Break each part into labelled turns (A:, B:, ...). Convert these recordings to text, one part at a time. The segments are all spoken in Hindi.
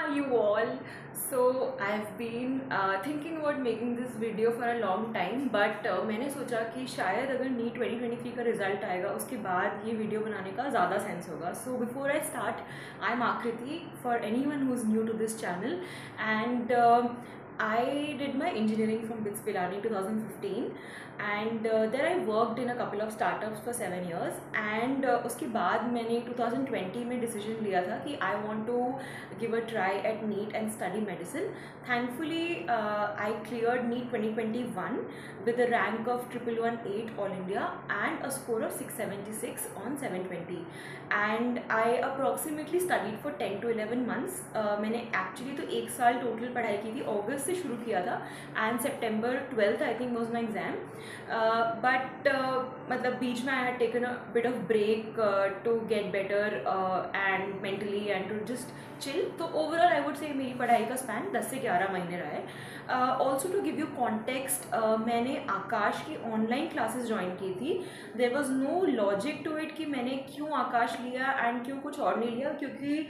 A: are you all? So I've been thinking about making this video for a long time, but मैंने सोचा कि शायद अगर नीट 2023 का रिजल्ट आएगा उसके बाद ये वीडियो बनाने का ज़्यादा सेंस होगा. So before I start, I am Akriti for anyone who is new to this channel and I did my engineering from BITS Pilani 2015 and there I worked in a couple of startups for 7 years and उसके बाद मैंने 2020 में decision लिया था कि I want to give a try at NEET and study medicine. Thankfully I cleared NEET 2021 with a rank of 1118 All India and a score of 676 on 720 and I approximately studied for 10 to 11 months. मैंने actually तो एक साल total पढ़ाई की थी, अगस्त से शुरू किया था and September 12th I think was my exam. But मतलब बीच में I had taken a bit of break to get better and mentally and to just chill. तो ओवरऑल आई वुड से मेरी पढ़ाई का स्पैन 10 से 11 महीने रहा है. Also to give you context, मैंने आकाश की ऑनलाइन क्लासेस ज्वाइन की थी. There was no logic to it कि मैंने क्यों आकाश लिया एंड क्यों कुछ और नहीं लिया, क्योंकि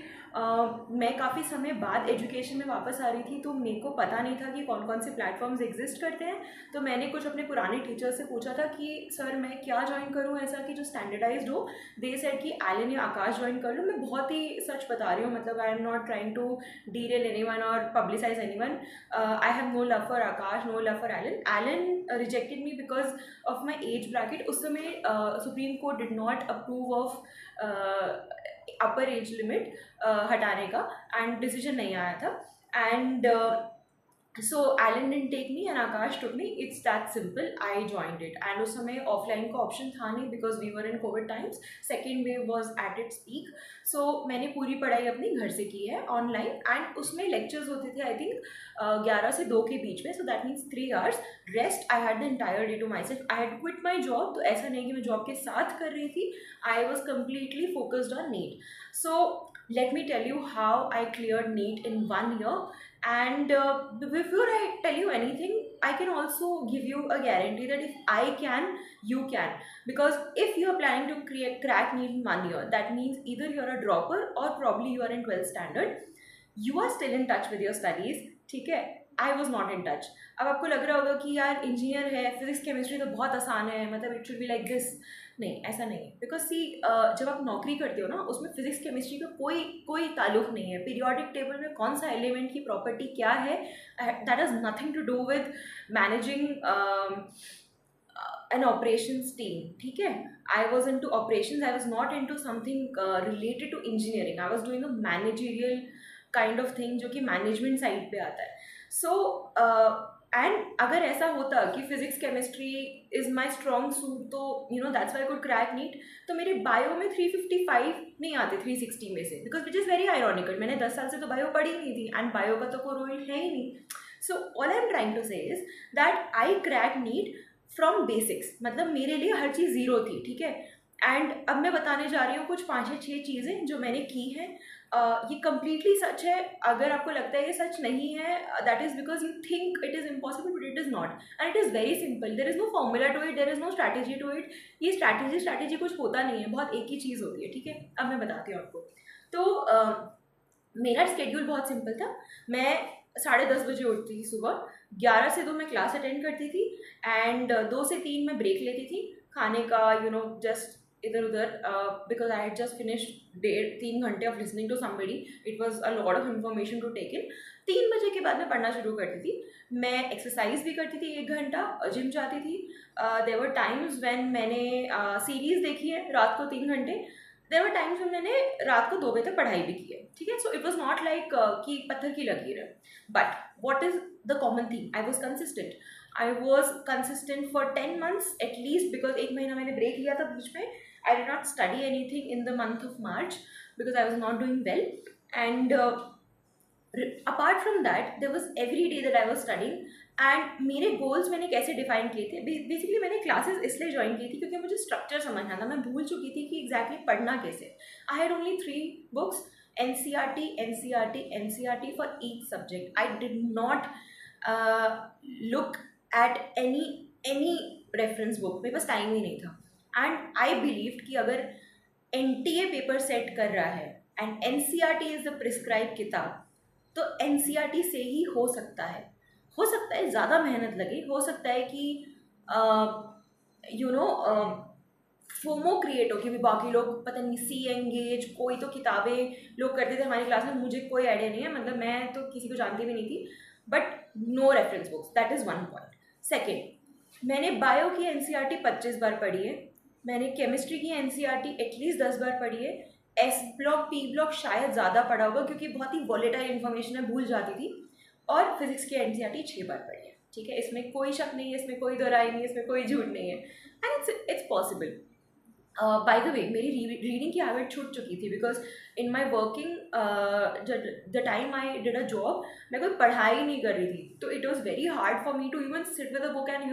A: मैं काफ़ी समय बाद एजुकेशन में वापस आ रही थी तो मेरे को पता नहीं था कि कौन कौन से प्लेटफॉर्म्स एग्जिस्ट करते हैं. तो मैंने कुछ अपने पुराने टीचर से पूछा था कि सर मैं क्या ज्वाइन करूं ऐसा कि जो स्टैंडर्डाइज्ड हो. दे सेड कि एलन या आकाश ज्वाइन कर लो. मैं बहुत ही सच बता रही हूँ, मतलब I am not trying to derail anyone और publicise anyone. I have no love for Aakash, no love for Allen. Allen rejected me because of my age bracket. उस समय supreme court did not approve of upper age limit हटाने का एंड डिसीजन नहीं आया था. And so Alan didn't take me and Akash took me. It's that simple. I joined it and उस समय ऑफलाइन का ऑप्शन था नहीं because we were in COVID times. Second wave was at its peak. So मैंने पूरी पढ़ाई अपनी घर से की है ऑनलाइन एंड उसमें लेक्चर्स होते थे आई थिंक 11 से 2 के बीच में. So that means 3 hours. Rest I had the entire day to myself. I had quit my job. तो ऐसा नहीं कि मैं जॉब के साथ कर रही थी. I was completely focused on NEET. So let me tell you how I cleared NEET in 1 year. And before I tell you anything, I can also give you a guarantee that if I can, you can. Because if you are planning to crack NEET in 1 year, that means either you are a dropper or probably you are in 12th standard. You are still in touch with your studies, ठीक है. I was not in touch. अब आपको लग रहा होगा कि यार इंजीनियर है, फिजिक्स केमिस्ट्री तो बहुत आसान है, मतलब it should be like this. नहीं, ऐसा नहीं है. बिकॉज सी जब आप नौकरी करते हो ना उसमें फिजिक्स केमिस्ट्री का कोई ताल्लुक नहीं है. पीरियोडिक टेबल में कौन सा एलिमेंट की प्रॉपर्टी क्या है, that has nothing to do with managing an operations team. ठीक है. I was into operations. I was not into something related to engineering. I was doing a managerial kind of thing जो कि मैनेजमेंट साइड पे आता है. सो एंड अगर ऐसा होता कि physics chemistry is my strong suit तो you know that's why I could crack NEET. तो मेरे बायो में 355 नहीं आते 360 में से, because which is very ironical. मैंने 10 साल से तो बायो पढ़ी नहीं थी एंड बायो का तो कोई रोल है ही नहीं. So all I am trying to say is that I crack NEET from basics. मतलब मेरे लिए हर चीज़ ज़ीरो थी, ठीक है. एंड अब मैं बताने जा रही हूँ कुछ 5 या 6 चीज़ें जो मैंने की हैं. ये कम्प्लीटली सच है. अगर आपको लगता है ये सच नहीं है, that is because you think it is impossible, but it is not. And it is very simple. There is no formula to it, there is no strategy to it. ये स्ट्रैटेजी कुछ होता नहीं है, बहुत एक ही चीज़ होती है, ठीक है. अब मैं बताती हूँ आपको. तो मेरा स्केड्यूल बहुत सिंपल था. मैं 10:30 बजे उठती थी सुबह. 11 से 2 मैं क्लास अटेंड करती थी एंड 2 से 3 मैं ब्रेक लेती थी खाने का, यू नो जस्ट इधर उधर, because I had just finished 3 घंटे of listening to somebody. It was a lot of information to take in. 3 बजे के बाद मैं पढ़ना शुरू करती थी. मैं एक्सरसाइज भी करती थी 1 घंटा, जिम जाती थी. देयर वर टाइम्स व्हेन मैंने सीरीज़ देखी है रात को 3 घंटे. देयर वर टाइम्स व्हेन मैंने रात को 2 बजे तक पढ़ाई भी की है, ठीक है. So it was not like कि पत्थर की लकीर है. But what is the common thing, I was consistent. I was consistent for 10 months at least, because 1 महीना मैंने ब्रेक लिया था बीच में. I did not study anything in the month of March because I was not doing well. And apart from that, there was every day that I was studying. And मेरे गोल्स मैंने कैसे डिफाइन किए थे. बेसिकली मैंने क्लासेस इसलिए ज्वाइन की थी क्योंकि मुझे स्ट्रक्चर समझना था. मैं भूल चुकी थी कि एग्जैक्टली पढ़ना कैसे. I had only 3 books, NCERT for each subject. I did not look at any reference book. मेरे पास टाइम ही नहीं था. एंड आई बिलीव कि अगर NTA पेपर सेट कर रहा है and NCERT is the prescribe किताब, तो एनसीईआरटी से ही हो सकता है ज़्यादा मेहनत लगे, हो सकता है कि फोमो क्रिएट हो कि भी बाकी लोग पता नहीं सी एंगेज कोई तो किताबें लोग करते थे हमारी क्लास में, मुझे कोई आइडिया नहीं है, मतलब मैं तो किसी को जानती भी नहीं थी, but no reference books, that is one point. Second, मैंने बायो की एनसीईआरटी 25 बार पढ़ी है, मैंने केमिस्ट्री की एनसीईआरटी एटलीस्ट 10 बार पढ़ी है, एस ब्लॉक पी ब्लॉक शायद ज़्यादा पढ़ा होगा क्योंकि बहुत ही वॉलेटाइल इन्फॉर्मेशन है, भूल जाती थी, और फिजिक्स की एनसीईआरटी 6 बार पढ़ी है। ठीक है, इसमें कोई शक नहीं है, इसमें कोई दोहराई नहीं है, इसमें कोई झूठ नहीं है, and it's possible. By the way मेरी रीडिंग की हैबिट छूट चुकी थी because in my working the time I did a job मैं कोई पढ़ाई नहीं कर रही थी, तो it was very hard for me to even sit with a book and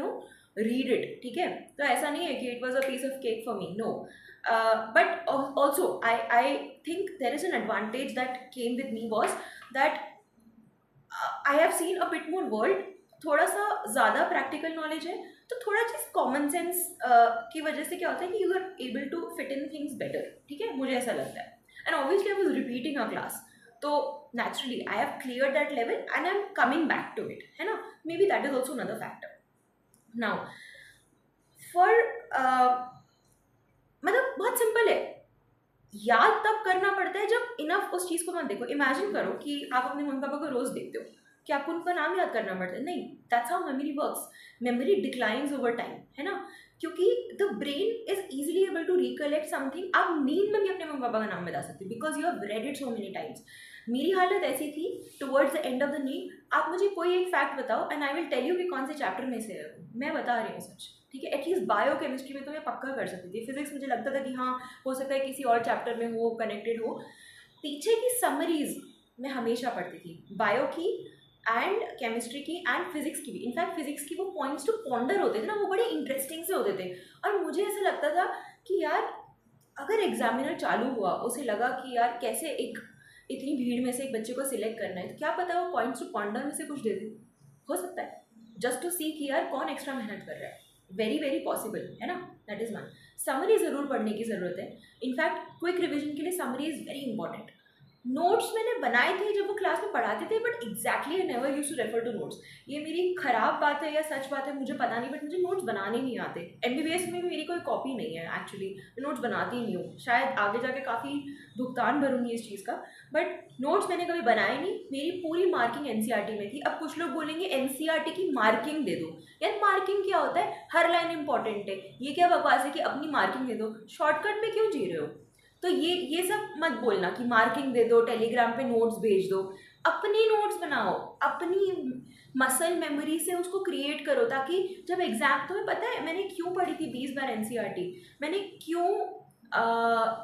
A: read it. ठीक है, तो ऐसा नहीं है कि it was a piece of cake for me, no, but also I think there is an advantage that came with me was that I have seen a bit more world, थोड़ा सा ज़्यादा प्रैक्टिकल नॉलेज है, तो थोड़ा चीज़ कॉमन सेंस की वजह से क्या होता है कि you are able to fit in things better. ठीक है, मुझे ऐसा लगता है, and obviously I was repeating a class, तो naturally I have clear that level and I am coming back to it, है ना, maybe that is also another factor. Now for मतलब बहुत सिंपल है, याद तब करना पड़ता है जब इनफ उस चीज़ को मत देखो। इमेजिन करो कि आप अपने मम्मी पापा को रोज़ देखते हो, क्या आपको उनका नाम याद करना पड़ता है? नहीं, that's how memory works. Memory declines over time, है ना, क्योंकि the brain is easily able to recollect something. आप नींद में भी अपने मम्मी पापा का नाम बता सकते हो because you have read it so many times. मेरी हालत ऐसी थी, towards the end of the नींद आप मुझे कोई एक फैक्ट बताओ and I will tell you कि कौन से चैप्टर में से है, मैं बता रही हूँ सच। ठीक है, एटलीस्ट बायो केमिस्ट्री में तो मैं पक्का कर सकती थी, फिजिक्स मुझे लगता था कि हाँ हो सकता है किसी और चैप्टर में हो, कनेक्टेड हो। पीछे की समरीज मैं हमेशा पढ़ती थी, बायो की एंड केमिस्ट्री की एंड फिजिक्स की भी। इनफैक्ट फिजिक्स की वो पॉइंट्स जो पॉन्डर होते थे ना, वो बड़े इंटरेस्टिंग से होते थे, और मुझे ऐसा लगता था कि यार अगर एग्जामिनर चालू हुआ, उसे लगा कि यार कैसे एक इतनी भीड़ में से एक बच्चे को सिलेक्ट करना है, तो क्या पता वो पॉइंट्स टू पॉन्डर में से कुछ दे दे, हो सकता है, जस्ट टू सी कि यार कौन एक्स्ट्रा मेहनत कर रहा है। वेरी वेरी पॉसिबल, है ना, दैट इज़ वन। समरी ज़रूर पढ़ने की ज़रूरत है, इनफैक्ट क्विक रिविजन के लिए summary is very important. Notes मैंने बनाए थे जब वो क्लास में पढ़ाते थे, but exactly I never used to refer to notes. ये मेरी खराब बात है या सच बात है मुझे पता नहीं, बट मुझे नोट्स बनाने नहीं आते। एमबीबीएस में भी मेरी कोई कॉपी नहीं है एक्चुअली, मैं नोट्स बनाती ही नहीं हूँ, शायद आगे जाके काफ़ी भुगतान भरूंगी इस चीज़ का, बट नोट्स मैंने कभी बनाए नहीं। मेरी पूरी मार्किंग एनसीईआरटी में थी। अब कुछ लोग बोलेंगे एनसीईआरटी की मार्किंग दे दो, यार मार्किंग क्या होता है, हर लाइन इंपॉर्टेंट है, ये क्या बकवास है कि अपनी मार्किंग दे दो, शॉर्टकट में क्यों जी रहे हो? तो ये सब मत बोलना कि मार्किंग दे दो, टेलीग्राम पे नोट्स भेज दो, अपनी नोट्स बनाओ, अपनी मसल मेमोरी से उसको क्रिएट करो, ताकि जब एग्जाम, तुम्हें पता है मैंने क्यों पढ़ी थी 20 बार एनसीईआरटी, मैंने क्यों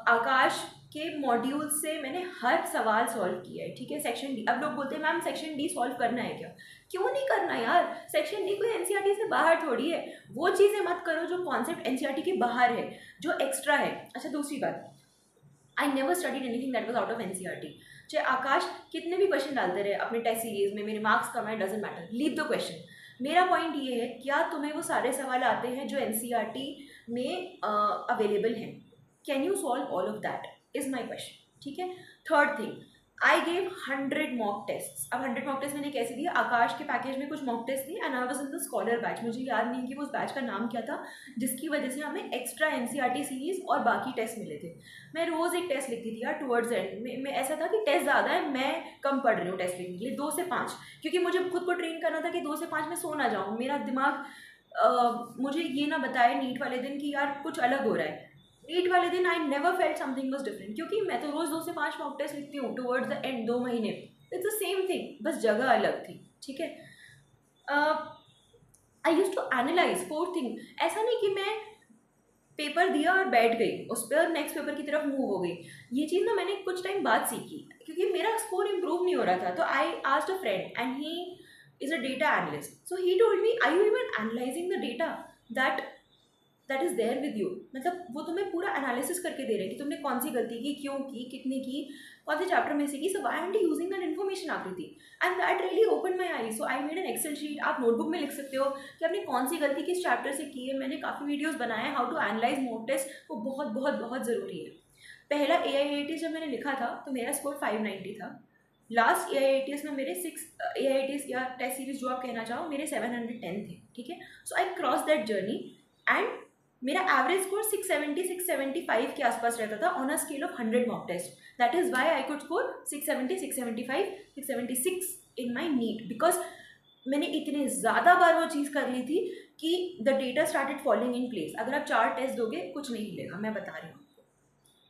A: आकाश के मॉड्यूल से मैंने हर सवाल सॉल्व किया है। ठीक है, सेक्शन डी, अब लोग बोलते हैं मैम सेक्शन डी सॉल्व करना है क्या? क्यों नहीं करना यार, सेक्शन डी कोई एनसीईआरटी से बाहर थोड़ी है, वो चीज़ें मत करो जो कॉन्सेप्ट एनसीईआरटी के बाहर है, जो एक्स्ट्रा है। अच्छा, दूसरी बात, I never studied anything that was out of NCERT. चाहे आकाश कितने भी क्वेश्चन डालते रहे अपने टेस्ट सीरीज में, मेरे मार्क्स कम है, doesn't matter, leave the question. मेरा पॉइंट ये है, क्या तुम्हें वो सारे सवाल आते हैं जो एनसीईआरटी में अवेलेबल हैं? Can you solve all of that is my question. ठीक है, third thing, I gave 100 mock test. अब 100 मॉक टेस्ट मैंने कैसे दिए, आकाश के पैकेज में कुछ मॉक टेस्ट थी and I was in the scholar batch, मुझे याद नहीं कि वो उस बैच का नाम क्या था, जिसकी वजह से हमें एक्स्ट्रा एनसीईआरटी सीरीज और बाकी टेस्ट मिले थे। मैं रोज़ एक टेस्ट लिखती थी यार, टुवर्ड्स एंड में ऐसा था कि टेस्ट ज़्यादा है, मैं कम पढ़ रही हूँ टेस्ट लिखने के लिए, 2 से 5, क्योंकि मुझे खुद को ट्रेन करना था कि 2 से 5 में सो ना जाऊँ, मेरा दिमाग मुझे ये ना बताए नीट वाले दिन कि यार कुछ अलग हो रहा है। नीट वाले दिन I never felt something was different, क्योंकि मैं तो रोज़ 2 से 5 मॉक टेस्ट लिखती हूँ टुवर्ड्स द एंड, 2 महीने, इट्स द सेम थिंग, बस जगह अलग थी। ठीक है, I use to analyse. Fourth thing, ऐसा नहीं कि मैं पेपर दिया और बैठ गई उस पर और नेक्स्ट पेपर की तरफ मूव हो गई, ये चीज़ ना मैंने कुछ टाइम बाद सीखी, क्योंकि मेरा स्कोर इम्प्रूव नहीं हो रहा था। तो I asked a friend and he is a data analyst, so he told me, are you even analysing the data that is there with you? मतलब वो तुम्हें पूरा एनालिसिस करके दे रहे हैं कि तुमने कौन सी गलती की, क्यों की, कितनी की, कौन से चैप्टर में से की, so I am using that information Akriti, and that really open my eye. So I made an Excel sheet, आप नोटबुक में लिख सकते हो कि आपने कौन सी गलती किस चैप्टर से की है। मैंने काफ़ी वीडियोज़ बनाए हैं how to analyse mock test, वो बहुत बहुत बहुत ज़रूरी है। पहला AIAT जब मैंने लिखा था तो मेरा स्कोर 590 था, लास्ट AIATS में मेरे 6 AIATS या टेस्ट सीरीज जो आप कहना चाहो मेरे 710 थे, ठीक है। So I cross that journey and मेरा एवरेज स्कोर 670 675 के आसपास रहता था on a scale of 100 mock test. That is why I could score 670 675 676 in my NEET, because मैंने इतने ज़्यादा बार वो चीज़ कर ली थी कि the data started following in place. अगर आप 4 टेस्ट दोगे कुछ नहीं मिलेगा, मैं बता रही हूँ।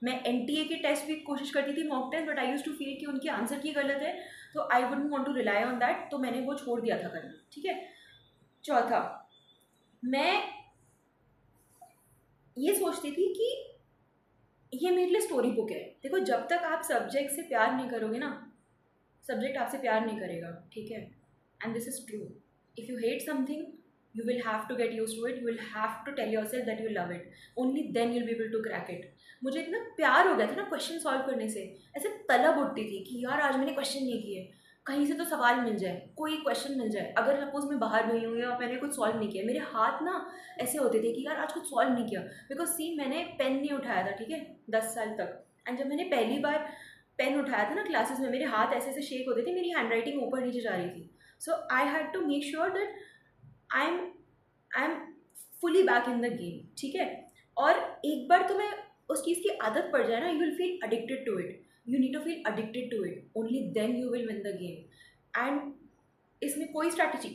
A: मैं NTA के टेस्ट भी कोशिश करती थी mock test, but I use to feel कि उनके आंसर की गलत है, तो I wouldn't want to rely on that, तो मैंने वो छोड़ दिया था करना, ठीक है। चौथा, मैं ये सोचती थी कि ये मेरे लिए स्टोरी बुक है। देखो, जब तक आप सब्जेक्ट से प्यार नहीं करोगे ना, सब्जेक्ट आपसे प्यार नहीं करेगा, ठीक है। And this is true. If you hate something you will have to get used to it, you will have to tell yourself that you love it, only then you'll be able to crack it. मुझे इतना प्यार हो गया था ना क्वेश्चन सॉल्व करने से, ऐसे तलब उठती थी कि यार आज मैंने क्वेश्चन नहीं किए, कहीं से तो सवाल मिल जाए, कोई क्वेश्चन मिल जाए। अगर सपोज मैं बाहर गई हूँ या मैंने कुछ सॉल्व नहीं किया, मेरे हाथ ना ऐसे होते थे कि यार आज कुछ सॉल्व नहीं किया, बिकॉज सी मैंने पेन नहीं उठाया था, ठीक है, 10 साल तक। एंड जब मैंने पहली बार पेन उठाया था ना क्लासेस में, मेरे हाथ ऐसे ऐसे शेक होते थे, मेरी हैंड राइटिंग ऊपर नीचे जा रही थी। So I had to make sure that I am fully back in the game, ठीक है। और एक बार तुम्हें उस चीज़ की आदत पड़ जाए ना, you will feel addicted to it, you need to feel addicted to it, only then you will win the game. And इसमें कोई स्ट्रैटेजी,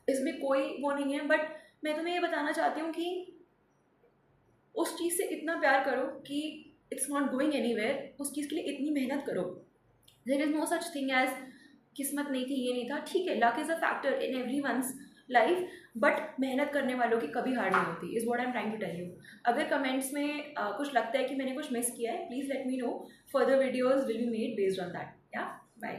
A: इसमें कोई वो नहीं है, बट मैं तुम्हें ये बताना चाहती हूँ कि उस चीज़ से इतना प्यार करो कि इट्स नॉट गोइंग एनीवेयर, उस चीज़ के लिए इतनी मेहनत करो। There is no such thing as किस्मत नहीं थी, ये नहीं था, ठीक है, luck is a factor in every one's life, but मेहनत करने वालों की कभी हार नहीं होती, is what I am trying to tell you. अगर कमेंट्स में कुछ लगता है कि मैंने कुछ मिस किया है, please let me know, further videos will be made based on that. या बाय।